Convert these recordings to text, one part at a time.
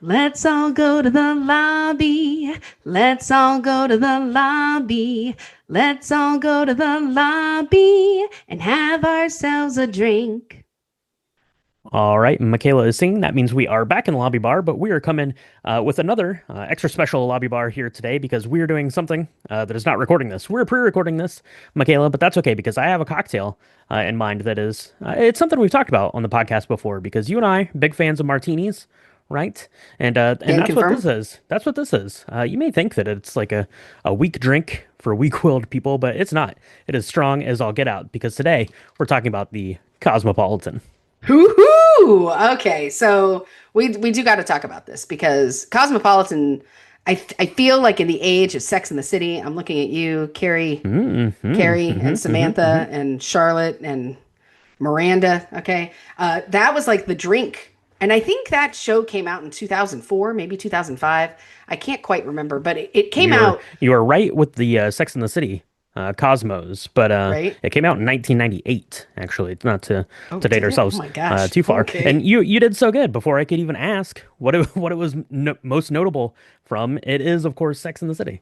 Let's all go to the lobby. Let's all go to the lobby. Let's all go to the lobby and have ourselves a drink. All right, Michaela is singing. That means we are back in the lobby bar, but we are coming with another extra special lobby bar here today because we are doing something that is not recording this. We're pre-recording this, Michaela, but that's okay because I have a cocktail in mind that is it's something we've talked about on the podcast before because you and I big fans of martinis, right? And Can that's what confirm. this is. That's what this is. You may think that it's like a weak drink for weak-willed people, but it's not. It is strong as all get out because today we're talking about the Cosmopolitan. Hoo-hoo! Okay, so we do got to talk about this because Cosmopolitan, I feel like in the age of Sex in the City, I'm looking at you, Carrie and Samantha and Charlotte and Miranda. Okay, that was like the drink, and I think that show came out in 2004, maybe 2005. I can't quite remember, but it came You're out you are right with the Sex and the City Cosmos, but right. it came out in 1998. Actually, it's not Oh, to date did it? Oh ourselves my gosh. too far. Okay. And you did so good before I could even ask what it was no, most notable from. It is of course Sex and the City.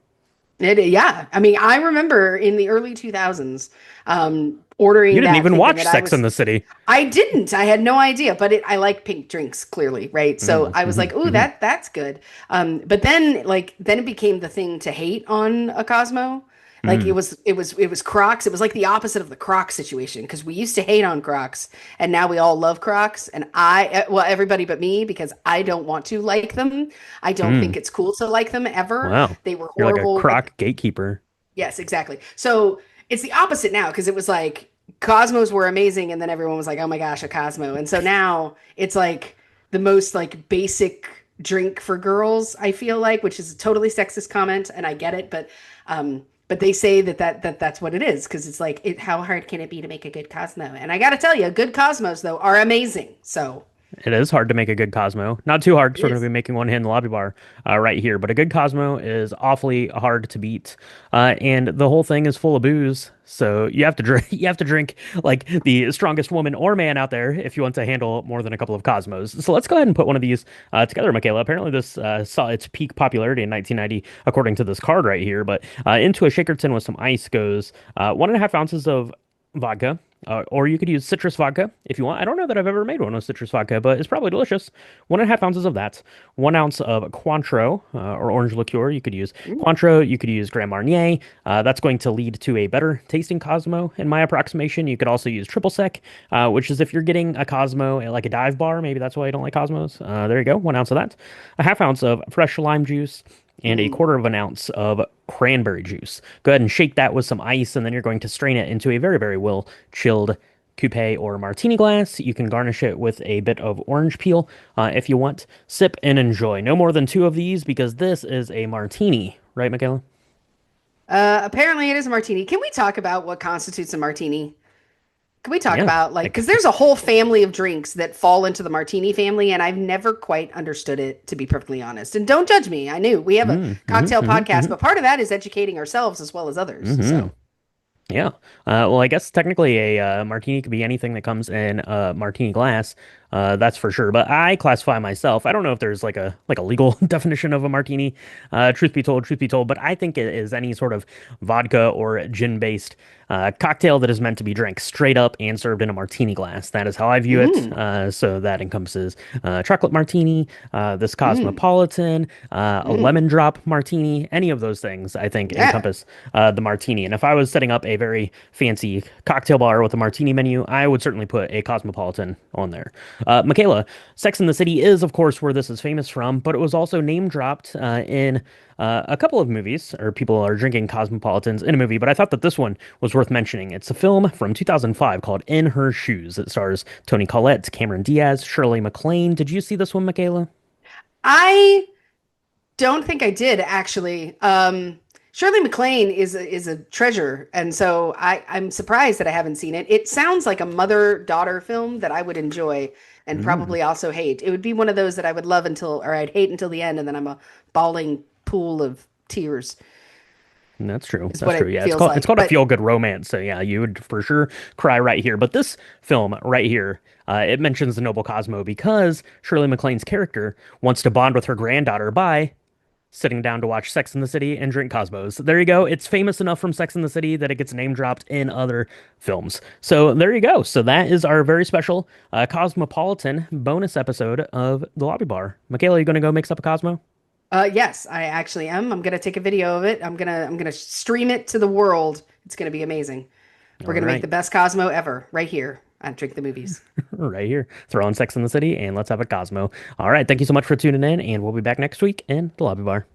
Yeah. I mean, I remember in the early 2000s You ordering didn't that even thinking watch that I Sex and was, the City. I didn't. I had no idea, but I like pink drinks clearly, right? So I was like, "Ooh, Hmm. that's good." But then it became the thing to hate on a Cosmo. Like Mm. it was Crocs. It was like the opposite of the Crocs situation because we used to hate on Crocs and now we all love Crocs and well everybody but me because I don't want to like them. I don't Mm. think it's cool to like them ever. Wow, They were you're like a horrible. croc gatekeeper. Yes, exactly. So it's the opposite now because it was like Cosmos were amazing, and then everyone was like, "Oh my gosh, a Cosmo!" And so now it's like the most like basic drink for girls. I feel like, which is a totally sexist comment, and I get it, but they say that's what it is because it's like how hard can it be to make a good Cosmo? And I got to tell you, good Cosmos though are amazing. So It is hard to make a good Cosmo. Not too hard it because we're going to is. be making one here in the lobby bar right here. But a good Cosmo is awfully hard to beat, and the whole thing is full of booze. So you have to drink. You have to drink like the strongest woman or man out there if you want to handle more than a couple of Cosmos. So let's go ahead and put one of these together, Michaela. Apparently, this saw its peak popularity in 1990, according to this card right here. But into a shaker tin with some ice goes 1.5 ounces of vodka. Or you could use citrus vodka if you want. I don't know that I've ever made one with citrus vodka, but it's probably delicious. 1.5 ounces of that. 1 ounce of Cointreau or orange liqueur. You could use Ooh. Cointreau. You could use Grand Marnier. That's going to lead to a better tasting Cosmo, in my approximation. You could also use triple sec, which is if you're getting a Cosmo at like a dive bar. Maybe that's why you don't like Cosmos. There you go. 1 ounce of that. A half ounce of fresh lime juice and a Ooh. quarter of an ounce of cranberry juice. Go ahead and shake that with some ice, and then you're going to strain it into a very, very well chilled coupe or martini glass. You can garnish it with a bit of orange peel if you want. Sip and enjoy. No more than two of these because this is a martini, right, Michaela? Apparently, it is a martini. Can we talk about what constitutes a martini? Can we talk Yeah, about like like because there's a whole family of drinks that fall into the martini family, and I've never quite understood it to be perfectly honest. And don't judge me. I knew we have a cocktail podcast, but part of that is educating ourselves as well as others. mm-hmm. So Yeah. Well, I guess technically a martini could be anything that comes in a martini glass. That's for sure. But I classify myself. I don't know if there's like a legal definition of a martini. Truth be told. But I think it is any sort of vodka or gin-based cocktail that is meant to be drank straight up and served in a martini glass. That is how I view it. mm, So that encompasses chocolate martini, this mm, Cosmopolitan, a mm, lemon drop martini. Any of those things I think yeah. encompass the martini. And if I was setting up a very fancy cocktail bar with a martini menu, I would certainly put a Cosmopolitan on there. Michaela, Sex and the City is, of course, where this is famous from, but it was also name dropped in a couple of movies, or people are drinking Cosmopolitans in a movie, but I thought that this one was worth mentioning. It's a film from 2005 called In Her Shoes. It stars Toni Collette, Cameron Diaz, Shirley MacLaine. Did you see this one, Michaela? I don't think I did actually. Shirley MacLaine is a treasure, and so I'm surprised that I haven't seen it. It sounds like a mother-daughter film that I would enjoy and Mm. probably also hate. It would be one of those that I would love until, or I'd hate until the end, and then I'm a bawling pool of tears. That's true. is That's what true. it Yeah, feels it's like. called a But feel-good romance. So yeah, you would for sure cry right here. But this film right here, it mentions the noble Cosmo because Shirley MacLaine's character wants to bond with her granddaughter by sitting down to watch Sex in the City and drink Cosmos. There you go. It's famous enough from Sex in the City that it gets name dropped in other films. So there you go. So that is our very special Cosmopolitan bonus episode of The Lobby Bar. Michaela, you going to go mix up a Cosmo? yes, I actually am. I'm gonna take a video of it. I'm gonna stream it to the world. It's gonna be amazing. We're All gonna make the right. best Cosmo ever right here on Drink the Movies. Right here. Throw on Sex in the City and let's have a Cosmo. All right. Thank you so much for tuning in, and we'll be back next week in The Lobby Bar.